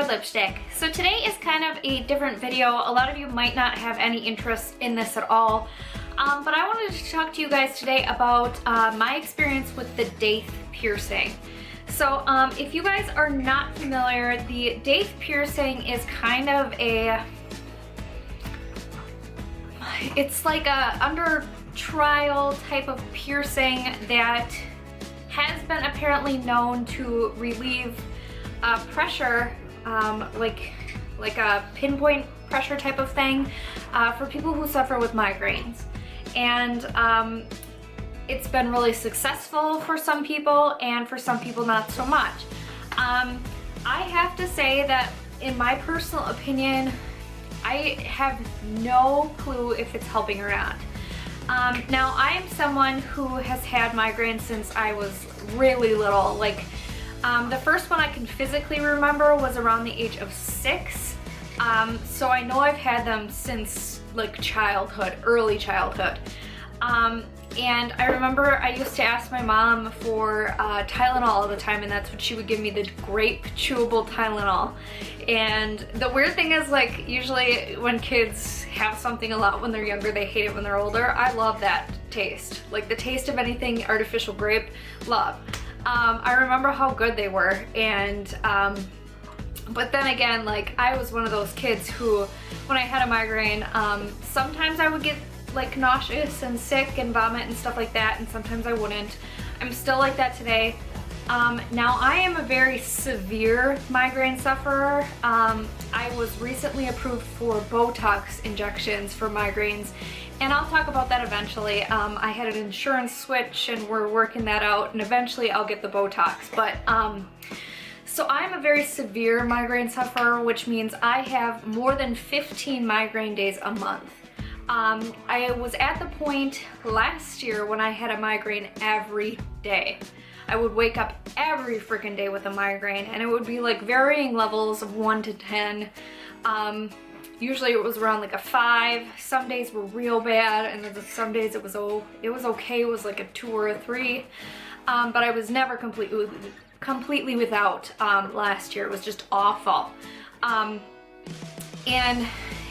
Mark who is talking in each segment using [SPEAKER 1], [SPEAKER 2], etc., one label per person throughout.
[SPEAKER 1] lipstick. So today is kind of a different video. A lot of you might not have any interest in this at all, but I wanted to talk to you guys today about my experience with the Daith piercing. So if you guys are not familiar, the Daith piercing is kind of it's like a under trial type of piercing that has been apparently known to relieve pressure, like a pinpoint pressure type of thing for people who suffer with migraines. And it's been really successful for some people, and for some people not so much. I have to say that in my personal opinion, I have no clue if it's helping or not. Now, I am someone who has had migraines since I was really little. Like, the first one I can physically remember was around the age of 6. So I know I've had them since like childhood, early childhood. And I remember I used to ask my mom for Tylenol all the time, and that's what she would give me, the grape chewable Tylenol. And the weird thing is, like, usually when kids have something a lot when they're younger, they hate it when they're older. I love that taste. Like, the taste of anything artificial grape, love. I remember how good they were, and but then again, like, I was one of those kids who, when I had a migraine, sometimes I would get like nauseous and sick and vomit and stuff like that, and sometimes I wouldn't. I'm still like that today. Now, I am a very severe migraine sufferer. I was recently approved for Botox injections for migraines, and I'll talk about that eventually. I had an insurance switch and we're working that out, and eventually I'll get the Botox. But so I'm a very severe migraine sufferer, which means I have more than 15 migraine days a month. I was at the point last year when I had a migraine every day. I would wake up every freaking day with a migraine, and it would be like varying levels of 1 to 10. Usually it was around like a 5. Some days were real bad, and then some days it was okay. It was like a 2 or a 3. But I was never completely without last year. It was just awful. And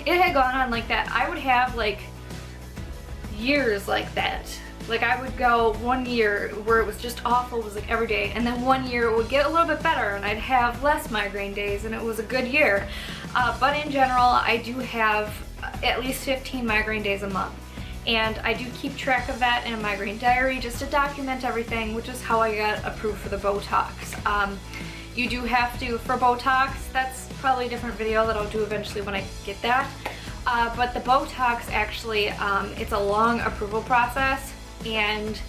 [SPEAKER 1] it had gone on like that. I would have like years like that. Like, I would go one year where it was just awful, it was like every day, and then one year it would get a little bit better and I'd have less migraine days, and it was a good year. But in general, I do have at least 15 migraine days a month. And I do keep track of that in a migraine diary just to document everything, which is how I got approved for the Botox. You do have to, for Botox, that's probably a different video that I'll do eventually when I get that. But the Botox actually, it's a long approval process, and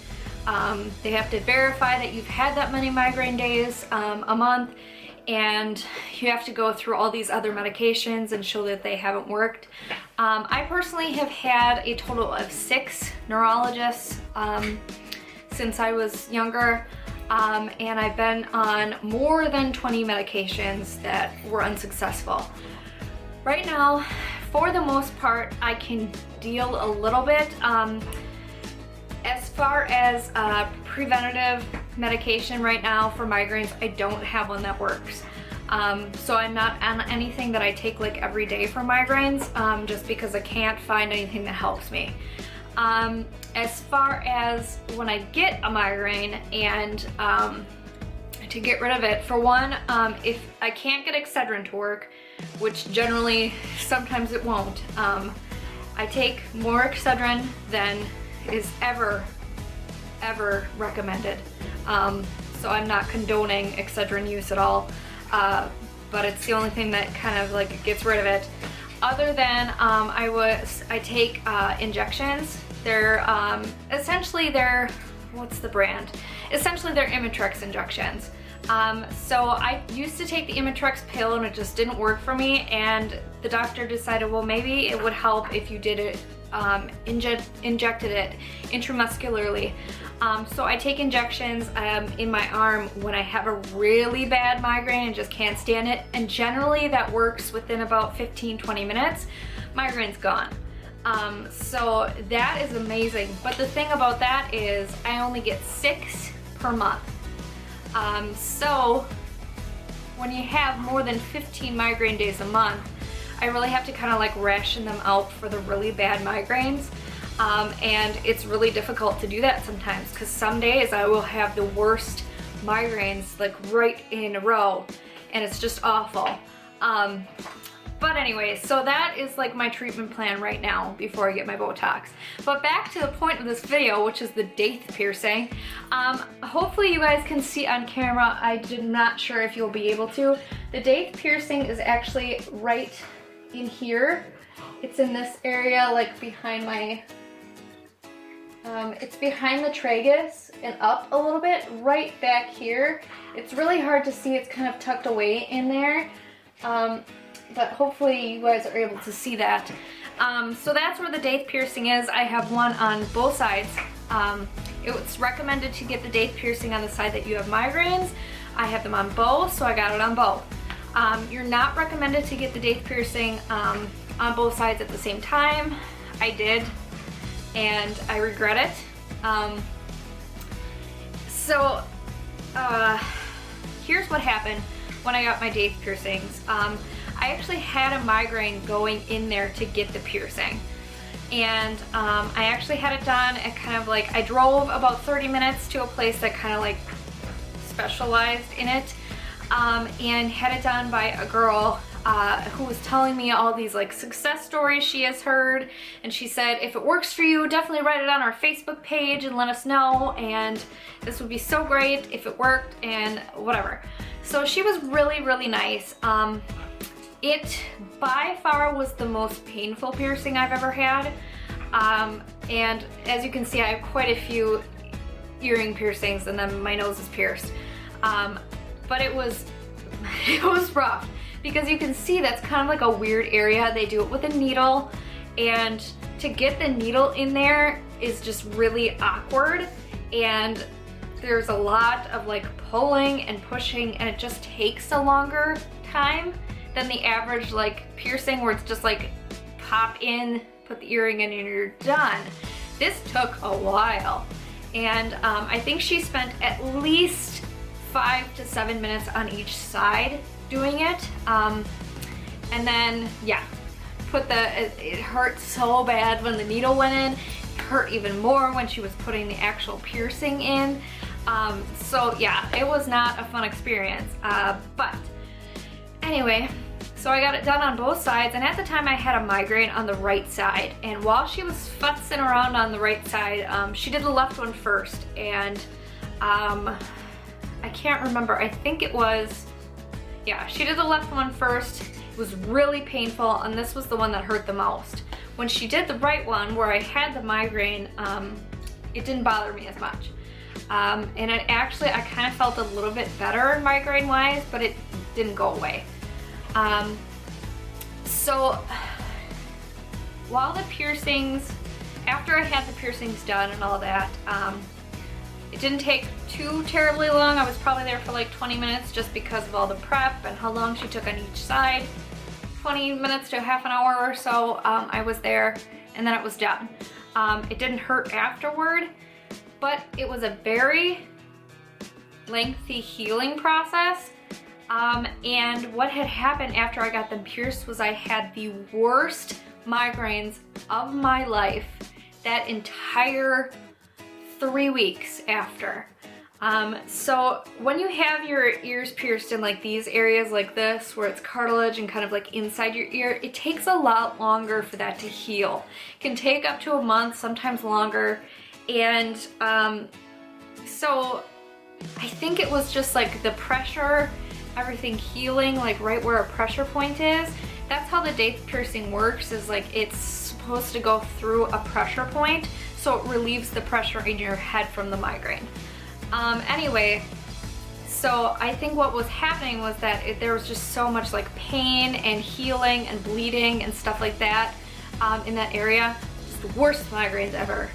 [SPEAKER 1] they have to verify that you've had that many migraine days a month, and you have to go through all these other medications and show that they haven't worked. I personally have had a total of 6 neurologists since I was younger. And I've been on more than 20 medications that were unsuccessful. Right now, for the most part, I can deal a little bit. As far as preventative medication right now for migraines, I don't have one that works. So I'm not on anything that I take like every day for migraines, just because I can't find anything that helps me. As far as when I get a migraine and to get rid of it, for one, if I can't get Excedrin to work, which generally sometimes it won't, I take more Excedrin than is ever recommended. So I'm not condoning Excedrin use at all, but it's the only thing that kind of like gets rid of it. Other than I take injections. They're essentially what's the brand? Essentially they're Imitrex injections. So I used to take the Imitrex pill and it just didn't work for me, and the doctor decided, well, maybe it would help if you did it, injected it intramuscularly. So I take injections in my arm when I have a really bad migraine and just can't stand it, and generally that works within about 15-20 minutes. Migraine's gone. So that is amazing, but the thing about that is I only get 6 per month. So when you have more than 15 migraine days a month, I really have to kind of like ration them out for the really bad migraines. And it's really difficult to do that sometimes, because some days I will have the worst migraines like right in a row, and it's just awful. But anyways, so that is like my treatment plan right now before I get my Botox. But back to the point of this video, which is the Daith piercing. Hopefully you guys can see on camera. I'm not sure if you'll be able to. The Daith piercing is actually right in here. It's in this area, like behind my, it's behind the tragus and up a little bit, right back here. It's really hard to see, it's kind of tucked away in there. But hopefully you guys are able to see that. So that's where the Daith piercing is. I have one on both sides. It's recommended to get the Daith piercing on the side that you have migraines. I have them on both, so I got it on both. You're not recommended to get the Daith piercing on both sides at the same time. I did, and I regret it. Here's what happened when I got my Daith piercings. I actually had a migraine going in there to get the piercing. And I actually had it done at kind of like, I drove about 30 minutes to a place that kind of like specialized in it, and had it done by a girl who was telling me all these like success stories she has heard. And she said, if it works for you, definitely write it on our Facebook page and let us know. And this would be so great if it worked and whatever. So she was really, really nice. It by far was the most painful piercing I've ever had. And as you can see, I have quite a few earring piercings, and then my nose is pierced. But it was rough, because you can see that's kind of like a weird area. They do it with a needle, and to get the needle in there is just really awkward, and there's a lot of like pulling and pushing, and it just takes a longer time than the average like piercing where it's just like pop in, put the earring in, and you're done. This took a while, and I think she spent at least 5 to 7 minutes on each side doing it. And then yeah, it hurt so bad when the needle went in. It hurt even more when she was putting the actual piercing in. So yeah, it was not a fun experience. But anyway, so I got it done on both sides, and at the time I had a migraine on the right side, and while she was futzing around on the right side, she did the left one first, and I can't remember, I think it was, yeah, she did the left one first. It was really painful, and this was the one that hurt the most. When she did the right one, where I had the migraine, it didn't bother me as much. And it actually, I kind of felt a little bit better migraine-wise, but it didn't go away. So while the piercings, after I had the piercings done and all that, it didn't take too terribly long. I was probably there for like 20 minutes just because of all the prep and how long she took on each side. 20 minutes to half an hour or so, I was there, and then it was done. It didn't hurt afterward, but it was a very lengthy healing process. And what had happened after I got them pierced was I had the worst migraines of my life that entire 3 weeks after. So when you have your ears pierced in like these areas like this, where it's cartilage and kind of like inside your ear, it takes a lot longer for that to heal. It can take up to a month, sometimes longer. And so I think it was just like the pressure, everything healing like right where a pressure point is. That's how the Daith piercing works, is like it's supposed to go through a pressure point, so it relieves the pressure in your head from the migraine. Anyway, so I think what was happening was that there was just so much like pain and healing and bleeding and stuff like that in that area. Just the worst migraines ever.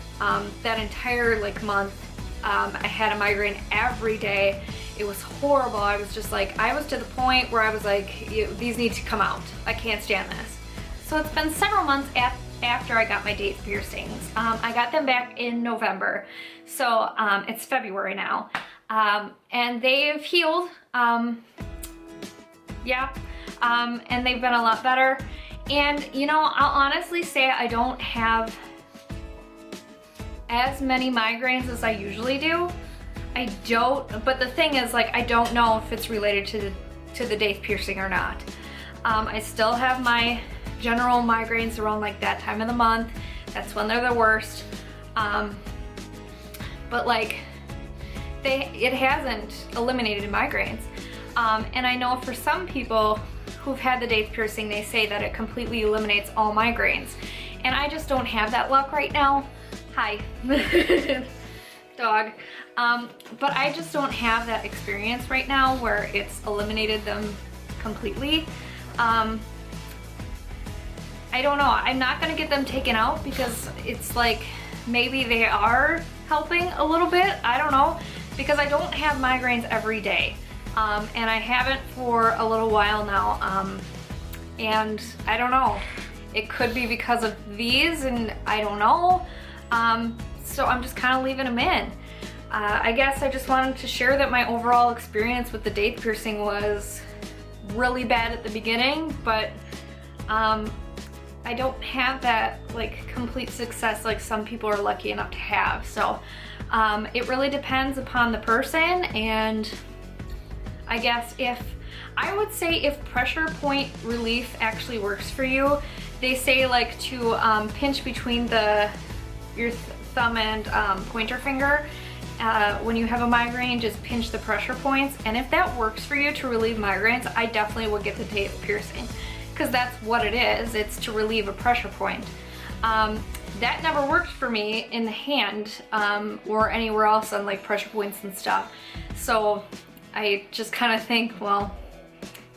[SPEAKER 1] That entire like month, I had a migraine every day. It was horrible. I was just like, I was to the point where I was like, these need to come out. I can't stand this. So it's been several months after I got my Daith piercings. I got them back in November. So it's February now. And they've healed. yeah, and they've been a lot better. And you know, I'll honestly say I don't have as many migraines as I usually do. I don't, but the thing is, like, I don't know if it's related to the Daith piercing or not. I still have my general migraines around like that time of the month. That's when they're the worst. But like, it hasn't eliminated migraines. And I know for some people who've had the Daith piercing, they say that it completely eliminates all migraines. And I just don't have that luck right now. Hi, dog. But I just don't have that experience right now where it's eliminated them completely. I don't know. I'm not gonna get them taken out because it's like maybe they are helping a little bit. I don't know, because I don't have migraines every day. And I haven't for a little while now. And I don't know. It could be because of these, and I don't know. So I'm just kind of leaving them in. I guess I just wanted to share that my overall experience with the Daith piercing was really bad at the beginning, but I don't have that like complete success like some people are lucky enough to have. So it really depends upon the person, and I guess I would say if pressure point relief actually works for you, they say like to pinch between your thumb and pointer finger. When you have a migraine, just pinch the pressure points, and if that works for you to relieve migraines, I definitely would get the Daith piercing, because that's what it is. It's to relieve a pressure point. That never worked for me in the hand or anywhere else on like pressure points and stuff. So I just kind of think, well,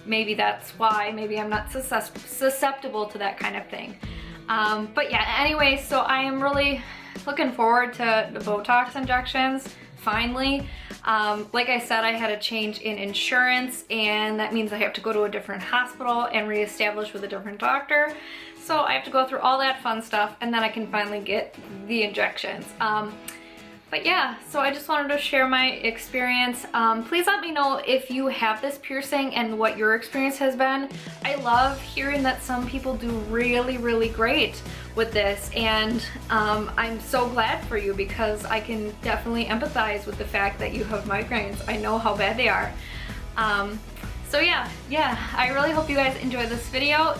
[SPEAKER 1] maybe that's why. Maybe I'm not susceptible to that kind of thing. But yeah, anyway, so I am really looking forward to the Botox injections, finally. Like I said, I had a change in insurance, and that means I have to go to a different hospital and reestablish with a different doctor. So I have to go through all that fun stuff, and then I can finally get the injections. But yeah, so I just wanted to share my experience. Please let me know if you have this piercing and what your experience has been. I love hearing that some people do really, really great with this, and I'm so glad for you, because I can definitely empathize with the fact that you have migraines. I know how bad they are. So yeah, I really hope you guys enjoyed this video.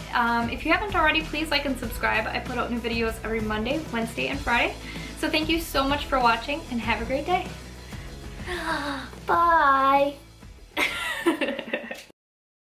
[SPEAKER 1] If you haven't already, please like and subscribe. I put out new videos every Monday, Wednesday, and Friday. So thank you so much for watching, and have a great day.